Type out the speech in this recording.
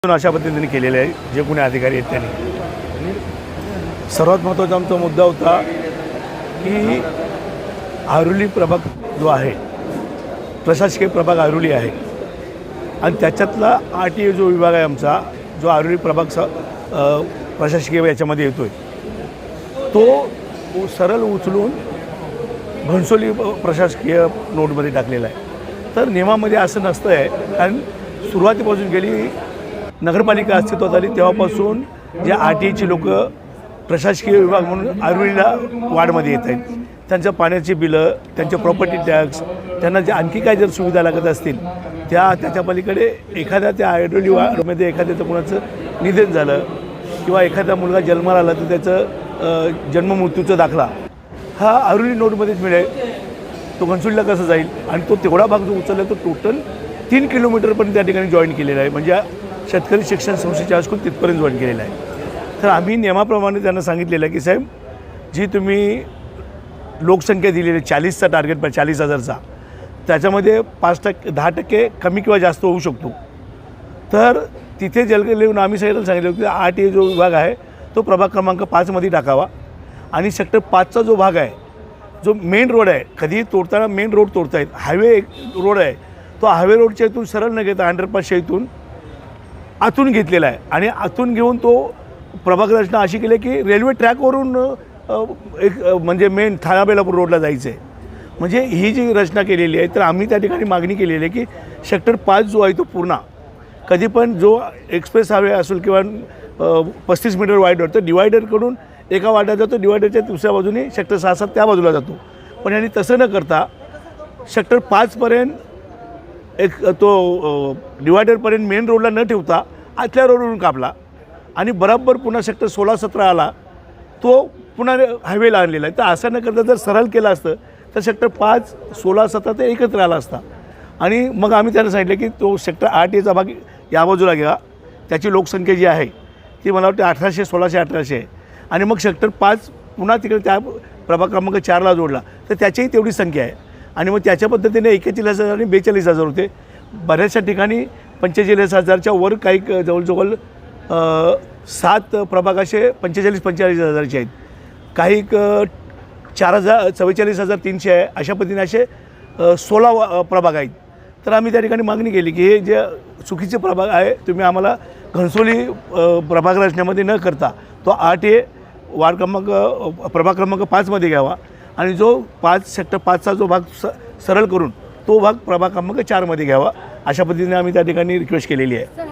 अशा पद्धतीने केलेले आहे जे कोणी अधिकारी आहेत त्यांनी। सर्वात महत्त्वाचा आमचा मुद्दा होता की आरुली प्रभाग जो आहे, प्रशासकीय प्रभाग आरुली आहे आणि त्याच्यातला RTA जो विभाग आहे आमचा, जो आरुली प्रभाग प्रशासकीय याच्यामध्ये येतो आहे, तो सरळ उचलून घणसोली प्रशासकीय नोडमध्ये टाकलेला आहे। तर नियमामध्ये असं नसतं आहे, कारण सुरुवातीपासून गेली नगरपालिका अस्तित्वात आली तेव्हापासून जे RTAची लोक प्रशासकीय विभाग म्हणून आरुलीला वार्डमध्ये येत आहेत, त्यांच्या पाण्याची बिलं, त्यांचे प्रॉपर्टी टॅक्स, त्यांना जे आणखी काय जर सुविधा लागत असतील त्याच्या पलीकडे एखाद्या त्या आरुली वार्डमध्ये एखाद्याचं कोणाचं निधन झालं किंवा एखादा मुलगा जन्माला आला तर त्याचं जन्ममृत्यूचा दाखला हा आरुली नोडमध्येच मिळेल। तो घणसोलीला कसं जाईल? आणि तो तेवढा भाग जो उचलला तो टोटल 3 किलोमीटरपर्यंत त्या ठिकाणी जॉईन केलेला आहे, म्हणजे शेतकरी शिक्षण संस्थेच्या हायस्कूल तिथपर्यंत जॉईन केलेलं आहे। तर आम्ही नियमाप्रमाणे त्यांना सांगितलेलं आहे की साहेब, जी तुम्ही लोकसंख्या दिलेली आहे 40चा टार्गेट 40,000चा, त्याच्यामध्ये 5% 10% कमी किंवा जास्त होऊ शकतो। तर तिथे जलगल येऊन आम्ही सगळ्यांना सांगितलं की RTA जो विभाग आहे तो प्रभाग क्रमांक 5मध्ये टाकावा आणि सेक्टर 5चा जो भाग आहे, जो मेन रोड आहे, कधी तोडताना मेन रोड तोडतायत, हायवे रोड आहे, तो हायवे रोडच्या इथून सरळ न घेता अंडरपासच्या इथून आतून घेतलेला आहे आणि आतून घेऊन तो प्रभाग रचना अशी केली की रेल्वे ट्रॅकवरून एक म्हणजे मेन ठाणा बेलापूर रोडला जायचं आहे। म्हणजे ही जी रचना केलेली आहे, तर आम्ही त्या ठिकाणी मागणी केलेली आहे की सेक्टर 5 जो आहे तो पूर्ण कधी पण जो एक्सप्रेस हायवे असेल किंवा 35 मीटर वाईड रोड, तर डिवायडरकडून एका वाड्यात जातो, डिवायडरच्या दुसऱ्या बाजूने सेक्टर 6-7 त्या बाजूला जातो। पण यांनी तसं न करता सेक्टर 5पर्यंत एक तो डिवायडरपर्यंत मेन रोडला न ठेवता आतल्या रोडवरून कापला आणि बरोबर पुन्हा सेक्टर 16-17 आला, तो पुन्हा हायवेला आणलेला आहे। तर असं न करता जर सरळ केलं असतं तर सेक्टर 5, 16-17 ते एकत्र आला असता। आणि मग आम्ही त्यांना सांगितलं की तो सेक्टर 8Aचा भाग या बाजूला घ्या, त्याची लोकसंख्या जी आहे ती मला वाटते 1800, 1600, 1800 आहे आणि मग सेक्टर 5 पुन्हा तिकडे त्या प्रभाग क्रमांक 4ला जोडला तर त्याचीही तेवढी संख्या आहे आणि मग त्याच्या पद्धतीने 41,000 आणि 42,000 होते। बऱ्याचशा ठिकाणी 45,000च्या वर काही जवळजवळ 7 प्रभाग असे 45,000-45,000चे आहेत, काही 44,300 आहे, अशा पद्धतीने असे 16 प्रभाग आहेत। तर आम्ही त्या ठिकाणी मागणी केली की हे जे चुकीचे प्रभाग आहे तुम्ही आम्हाला घणसोली प्रभाग रचनेमध्ये न करता तो RTA वार्ड प्रभाग क्रमांक 5मध्ये घ्यावा आणि जो सेक्टर 5चा जो भाग सरळ करून तो भाग प्रभाग क्रमांक 4मध्ये घ्यावा, अशा पद्धतीने आम्ही त्या ठिकाणी रिक्वेस्ट केलेली आहे।